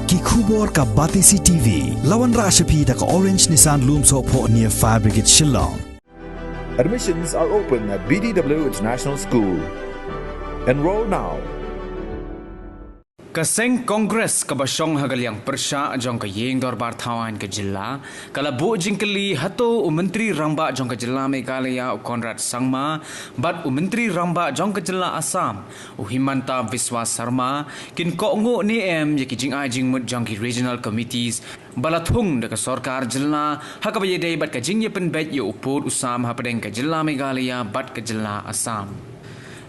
ki khubor ka Batisi TV lawan rashapi da ka Orange Nissan Lumso po near Fire Brigade Shillong. Admissions are open at BDW International School. Enroll now. Kaseng Kongres kabasyong hagalyang persya jong kayeng dorbar tawan ke jilla kalabu jingkeli Hato Menteri Ramba jong ke jilla Meghalaya Konrad Sangma bat Menteri Ramba jong ke jilla Assam Himanta Biswa Sarma kin Kohnguh ni yaki Jingai Jingmut jong ki regional committees balathung de ka sarkar jilla hakabaye dei bat ka jingye pen bet ye upur usam hapadeng ke jilla Meghalaya bat ke jilla Assam.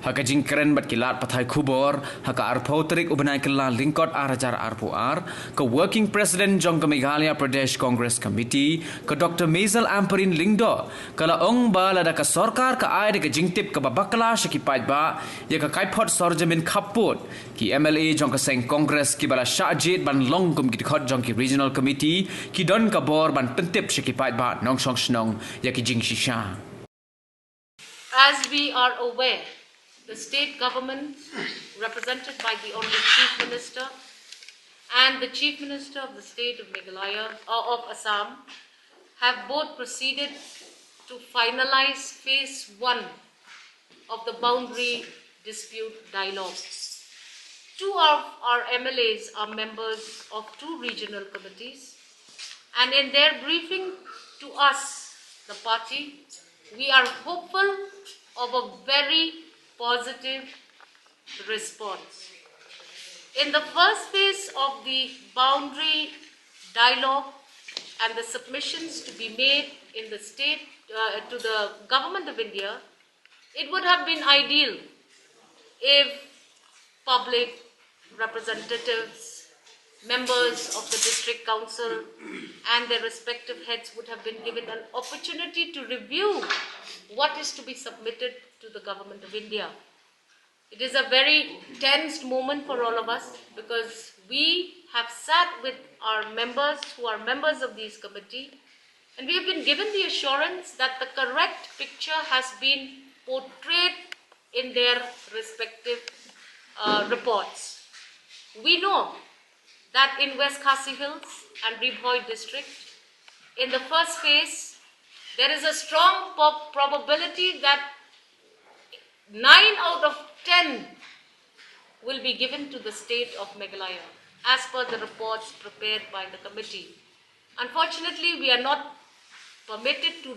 Haka jingkeren bat kilat pathai khubor haka arpau terik ubanai kela lingkot arajar arpuar ke working president jong ke Meghalaya Pradesh Congress Committee ke Dr. Maisel Amperin Lingdo kala ong ba lada ka sarkar ka ai de ke jingtip ke babakla shakipaj ba ya ka kaipot sorjamin khaput ki MLA jong ke seng Congress ki bala shajit ban longkum ki khot jong ki regional committee ki don ka bor ban pentip shakipaj ba nong song snong ya ki jing shisha. As we are aware, the state government, represented by the Honorable Chief Minister and the Chief Minister of the state of Meghalaya, of Assam, have both proceeded to finalize phase 1 of the boundary dispute dialogue. Two of our MLAs are members of 2 regional committees, and in their briefing to us, the party, we are hopeful of a very positive response. In the first phase of the boundary dialogue and the submissions to be made in the state to the government of India, it would have been ideal if public representatives, members of the district council and their respective heads would have been given an opportunity to review what is to be submitted to the government of India. It is a very tense moment for all of us because we have sat with our members who are members of these committee, and we have been given the assurance that the correct picture has been portrayed in their respective reports. We know that in West Khasi Hills and Ribhoi district, in the first phase, there is a strong probability that 9 out of 10 will be given to the state of Meghalaya, as per the reports prepared by the committee. Unfortunately, we are not permitted to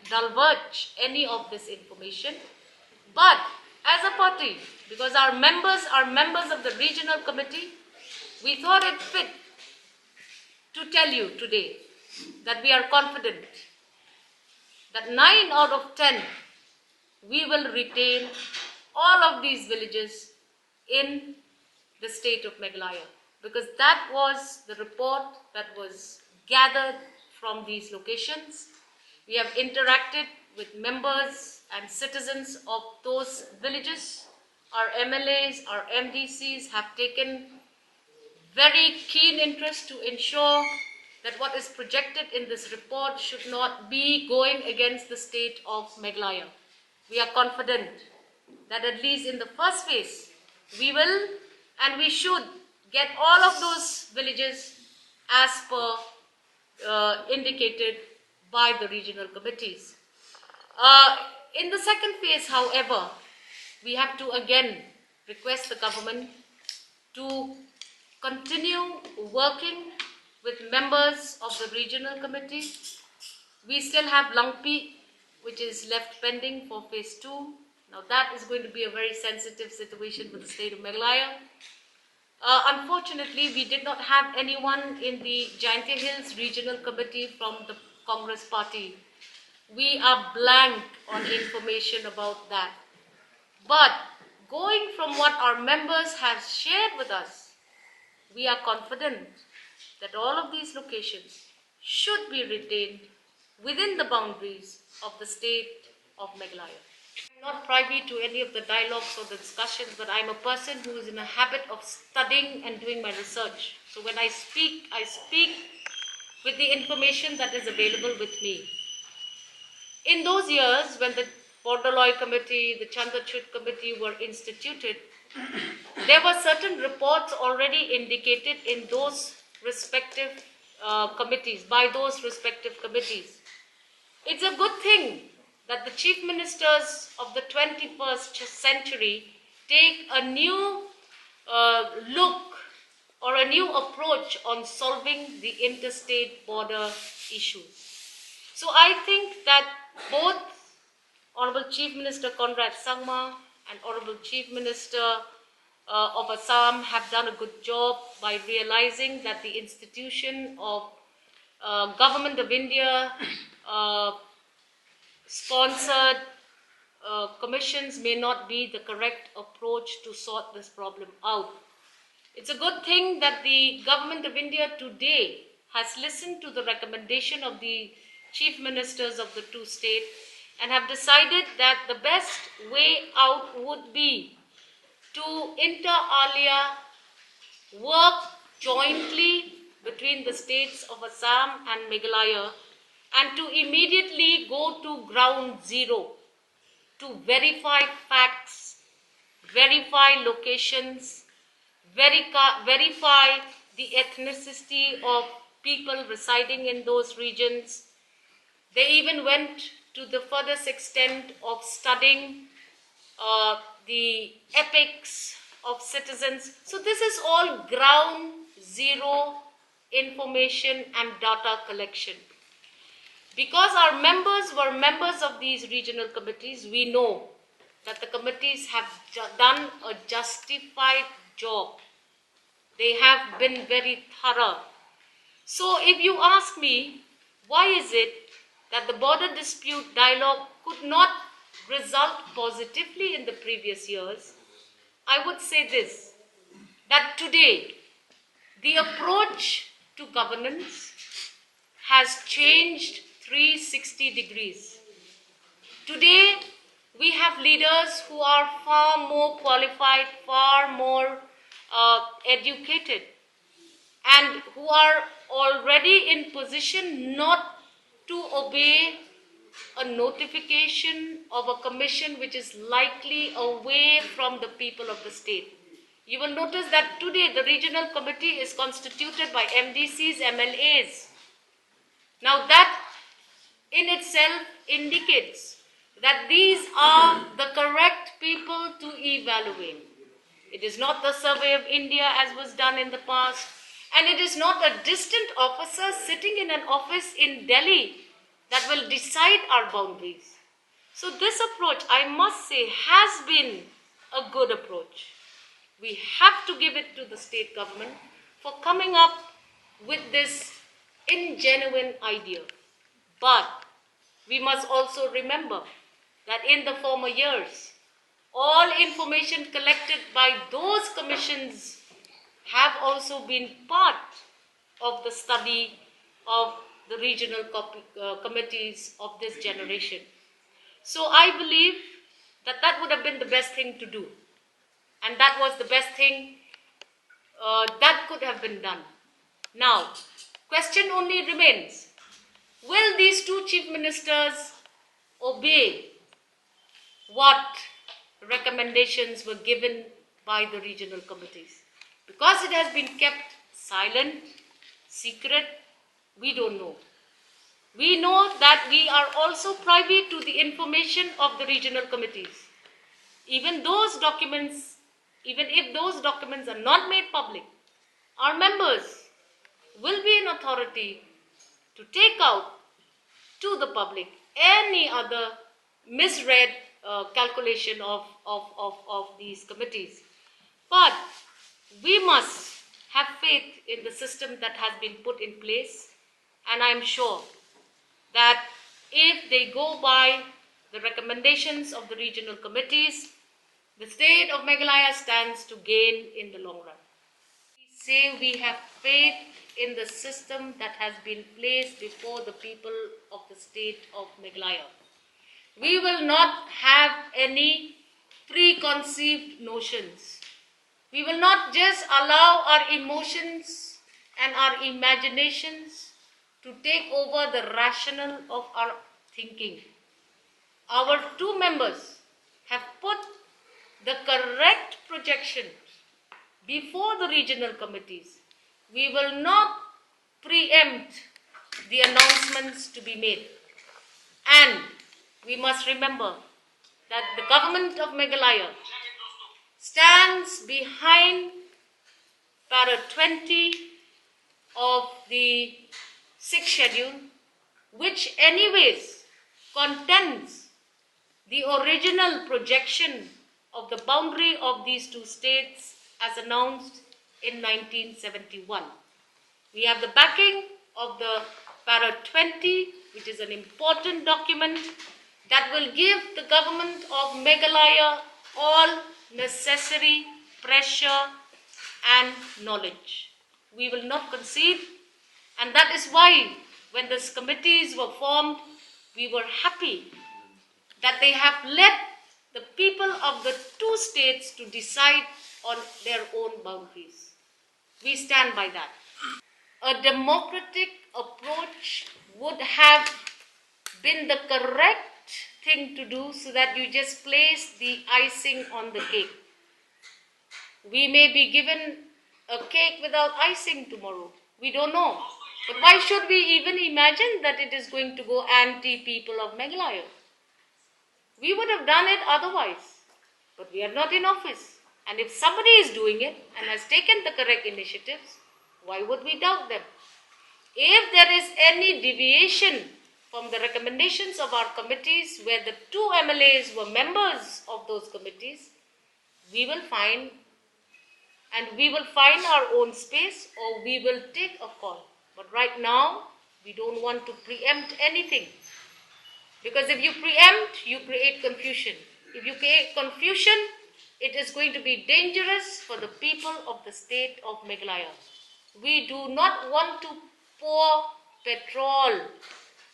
divulge any of this information, but as a party, because our members are members of the regional committee, we thought it fit to tell you today that we are confident that 9 out of 10 we will retain all of these villages in the state of Meghalaya, because that was the report that was gathered from these locations. We have interacted with members and citizens of those villages. Our MLAs, our MDCs have taken very keen interest to ensure that what is projected in this report should not be going against the state of Meghalaya. We are confident that at least in the first phase, we will and we should get all of those villages as per indicated by the regional committees. In the second phase, however, we have to again request the government to continue working with members of the regional committee. We still have Langpi, which is left pending for phase 2. Now that is going to be a very sensitive situation for the state of Meghalaya. Unfortunately, we did not have anyone in the Jingai Hills regional committee from the Congress party. We are blank on information about that. But going from what our members have shared with us, we are confident that all of these locations should be retained within the boundaries of the state of Meghalaya. I'm not privy to any of the dialogues or the discussions, but I'm a person who is in a habit of studying and doing my research. So when I speak with the information that is available with me. In those years, when the Bordoloi Committee, the Chandachut Committee were instituted, there were certain reports already indicated in those respective committees, by those respective committees. It's a good thing that the chief ministers of the 21st century take a new look or a new approach on solving the interstate border issues. So I think that both Honorable Chief Minister Conrad Sangma and Honorable Chief Minister of Assam have done a good job by realizing that the institution of Government of India sponsored commissions may not be the correct approach to sort this problem out. It's a good thing that the Government of India today has listened to the recommendation of the chief ministers of the two states and have decided that the best way out would be to inter alia work jointly between the states of Assam and Meghalaya and to immediately go to ground zero to verify facts, verify locations, verify the ethnicity of people residing in those regions. They even went to the furthest extent of studying the epics of citizens. So this is all ground zero information and data collection. Because our members were members of these regional committees, we know that the committees have done a justified job. They have been very thorough. So if you ask me, why is it that the border dispute dialogue could not result positively in the previous years? I would say this, that today the approach to governance has changed 360 degrees. Today, we have leaders who are far more qualified, far more educated, and who are already in position not to obey a notification of a commission which is likely away from the people of the state. You will notice that today the regional committee is constituted by MDCs, MLAs. Now that in itself indicates that these are the correct people to evaluate. It is not the Survey of India as was done in the past, and it is not a distant officer sitting in an office in Delhi that will decide our boundaries. So this approach, I must say, has been a good approach. We have to give it to the state government for coming up with this ingenuine idea. But we must also remember that in the former years, all information collected by those commissions have also been part of the study of the regional committees of this generation. So I believe that that would have been the best thing to do. And that was the best thing that could have been done. Now, question only remains, will these two chief ministers obey what recommendations were given by the regional committees? Because it has been kept silent, secret, we don't know. We know that we are also privy to the information of the regional committees. Even those documents, even if those documents are not made public, our members will be in authority to take out to the public any other misread calculation of these committees. But we must have faith in the system that has been put in place, and I am sure that if they go by the recommendations of the regional committees, the state of Meghalaya stands to gain in the long run. We say we have faith in the system that has been placed before the people of the state of Meghalaya. We will not have any preconceived notions. We will not just allow our emotions and our imaginations to take over the rationale of our thinking. Our two members have put the correct projection before the regional committees. We will not preempt the announcements to be made. And we must remember that the government of Meghalaya stands behind para 20 of the 6th schedule, which anyways contains the original projection of the boundary of these two states as announced in 1971. We have the backing of the para 20, which is an important document that will give the government of Meghalaya all necessary pressure and knowledge. We will not concede, and that is why when these committees were formed, we were happy that they have let the people of the two states to decide on their own boundaries. We stand by that. A democratic approach would have been the correct thing to do so that you just place the icing on the cake. We may be given a cake without icing tomorrow. We don't know. But why should we even imagine that it is going to go anti-people of Meghalaya? We would have done it otherwise. But we are not in office. And if somebody is doing it and has taken the correct initiatives, why would we doubt them? If there is any deviation from the recommendations of our committees where the two MLAs were members of those committees, we will find our own space or we will take a call. But right now, we don't want to preempt anything. Because if you preempt, you create confusion. If you create confusion, it is going to be dangerous for the people of the state of Meghalaya. We do not want to pour petrol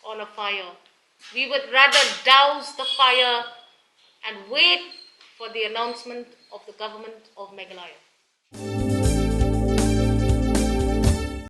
on a fire. We would rather douse the fire and wait for the announcement of the government of Meghalaya.